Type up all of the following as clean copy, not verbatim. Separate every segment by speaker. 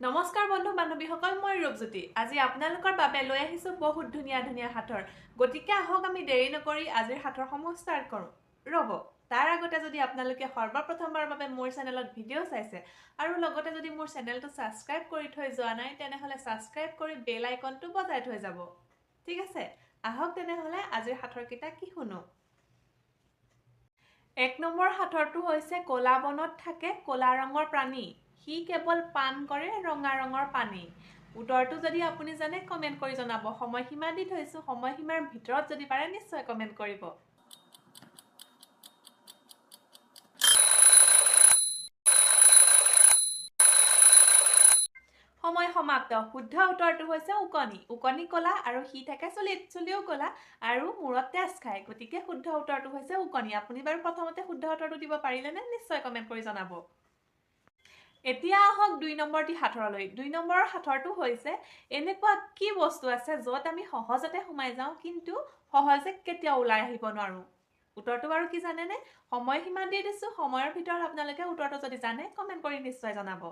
Speaker 1: নমস্কাৰ বন্ধু বান্ধৱীসকল, মই ৰূপজ্যোতি। আজি আপোনালোকৰ বাবে লৈ আহিছো বহুত ধুনীয়া ধুনীয়া হাতৰ। গতিকে আহক আমি দেৰি নকৰি আজিৰ হাতৰসমূহ ষ্টাৰ্ট কৰোঁ। ৰ'ব, তাৰ আগতে যদি আপোনালোকে সৰ্বপ্ৰথমবাৰৰ বাবে মোৰ চেনেলত ভিডিঅ' চাইছে আৰু লগতে যদি মোৰ চেনেলটো ছাবস্ক্ৰাইব কৰি থৈ যোৱা নাই, তেনেহ'লে ছাবস্ক্ৰাইব কৰি বেল আইকনটো বজাই থৈ যাব। ঠিক আছে, আহক তেনেহ'লে আজিৰ হাতৰকেইটা কি শুনো। 1 নম্বৰ হাতৰটো হৈছে ক'লা বনত থাকে ক'লা ৰঙৰ প্ৰাণী। সি কেৱল পান কৰে ৰঙা ৰঙৰ পানী। উত্তৰটো যদি আপুনি জানে কমেণ্ট কৰি জনাব। সময়সীমা দি থৈছোঁ, সময়সীমাৰ ভিতৰত যদি পাৰে নিশ্চয় কমেণ্ট কৰিব। সময় সমাপ্ত। শুদ্ধ উত্তৰটো হৈছে ওকণি। ওকণি ক'লা আৰু সি থাকে চুলিত, চুলিও ক'লা আৰু মূৰত তেজ খায়। গতিকে শুদ্ধ উত্তৰটো হৈছে ওকণি। আপুনি বাৰু প্ৰথমতে শুদ্ধ উত্তৰটো দিব পাৰিলেনে? নিশ্চয় কমেণ্ট কৰি জনাব। এতিয়া আহক 2 নম্বৰটি হাতৰলৈ। 2 নম্বৰৰ হাতৰটো হৈছে এনেকুৱা কি বস্তু আছে য'ত আমি সহজতে সোমাই যাওঁ কিন্তু সহজে কেতিয়াও ওলাই আহিব নোৱাৰোঁ। উত্তৰটো বাৰু কি জানেনে? সময়সীমা দি দিছোঁ, সময়ৰ ভিতৰত আপোনালোকে উত্তৰটো যদি জানে কমেণ্ট কৰি নিশ্চয় জনাব।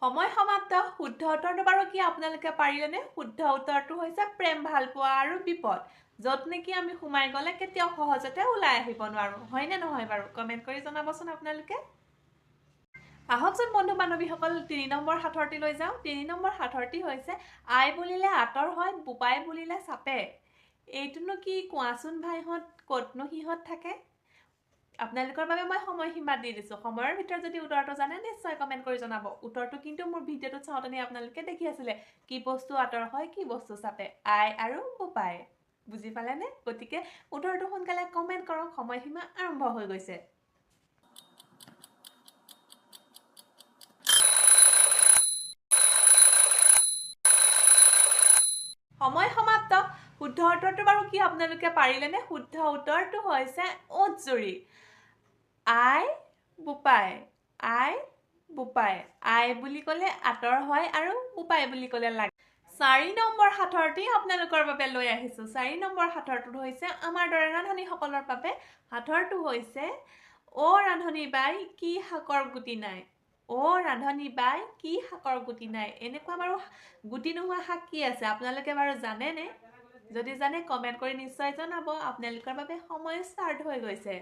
Speaker 1: সময় সমাপ্ত। শুদ্ধ উত্তৰটো বাৰু কি আপোনালোকে পাৰিলেনে? শুদ্ধ উত্তৰটো হৈছে প্ৰেম, ভালপোৱা আৰু বিপদ, য'ত নেকি আমি সোমাই গ'লে কেতিয়াও সহজতে ওলাই আহিব নোৱাৰোঁ। হয়নে নহয় বাৰু? কমেণ্ট কৰি জনাবচোন আপোনালোকে। আহকচোন বন্ধু বান্ধৱীসকল, 3 নম্বৰ হাতৰটি লৈ যাওঁ। 3 নম্বৰ হাতৰটি হৈছে আই বুলিলে আঁতৰ হয়, বোপাই বুলিলে চাপে। এইটোনো কি কোৱাচোন ভাইহঁত, ক'তনো সিহঁত থাকে? আপোনালোকৰ বাবে মই সময়সীমা দি দিছোঁ। সময়ৰ ভিতৰত যদি উত্তৰটো জানে নিশ্চয় কমেণ্ট কৰি জনাব। উত্তৰটো কিন্তু মোৰ ভিডিঅ'টোত চাওঁতে আপোনালোকে দেখি আছিলে কি বস্তু আঁতৰ হয়, কি বস্তু চাপে। আই আৰু বোপাই। বুজি পালেনে? গতিকে উত্তৰটো সোনকালে কমেণ্ট কৰক, সময়সীমা আৰম্ভ হৈ গৈছে। সময় সমাপ্ত। শুদ্ধ উত্তৰটো বাৰু কি আপোনালোকে পাৰিলেনে? শুদ্ধ উত্তৰটো হৈছে ওটজুৰি। আই বোপাই, আই বোপাই। আই বুলি ক'লে আঁতৰ হয় আৰু বোপাই বুলি ক'লে লাগে। 4 নম্বৰ হাতৰটি আপোনালোকৰ বাবে লৈ আহিছোঁ। 4 নম্বৰ হাতৰটো হৈছে আমাৰ দৰে ৰান্ধনীসকলৰ বাবে। হাতৰটো হৈছে অ' ৰান্ধনী বাই কি শাকৰ গুটি নাই। অ' ৰান্ধনী বাই কি শাকৰ গুটি নাই। এনেকুৱা বাৰু গুটি নোহোৱা শাক কি আছে আপোনালোকে বাৰু জানেনে? যদি জানে কমেণ্ট কৰি নিশ্চয় জনাব। আপোনালোকৰ বাবে সময় ষ্টাৰ্ট হৈ গৈছে।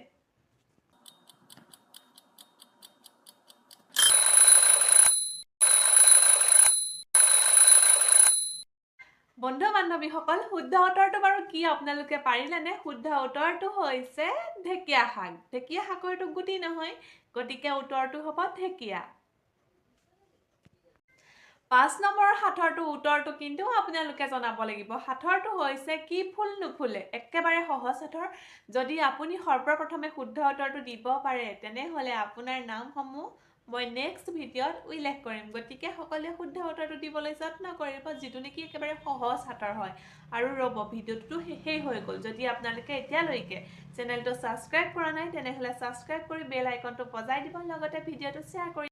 Speaker 1: বন্ধু বান্ধৱীসকল, শুদ্ধ উত্তৰটো বাৰু কি আপোনালোকে পাৰিলেনে? শুদ্ধ উত্তৰটো হৈছে ঢেকীয়া শাক। ঢেকীয়া শাকৰটো গুটি নহয়, গতিকে উত্তৰটো হ'ব ঢেকীয়া। 5 নম্বৰ হাতৰটো উত্তৰটো কিন্তু আপোনালোকে জনাব লাগিব। হাতৰটো হৈছে কি ফুল নুফুলে। একেবাৰে সহজ হাতৰ। যদি আপুনি সৰ্বপ্ৰথমে শুদ্ধ উত্তৰটো দিব পাৰে, তেনেহ'লে আপোনাৰ নামসমূহ মই নেক্সট ভিডিঅ'ত উল্লেখ কৰিম। গতিকে সকলোৱে শুদ্ধ উত্তৰটো দিবলৈ যত্ন কৰিব, যিটো নেকি একেবাৰে সহজ হাতৰ হয়। আৰু ৰ'ব, ভিডিঅ'টো শেষেই হৈ গ'ল। যদি আপোনালোকে এতিয়ালৈকে চেনেলটো ছাবস্ক্ৰাইব কৰা নাই, তেনেহ'লে ছাবস্ক্ৰাইব কৰি বেল আইকনটো বজাই দিব, লগতে ভিডিঅ'টো শ্বেয়াৰ কৰি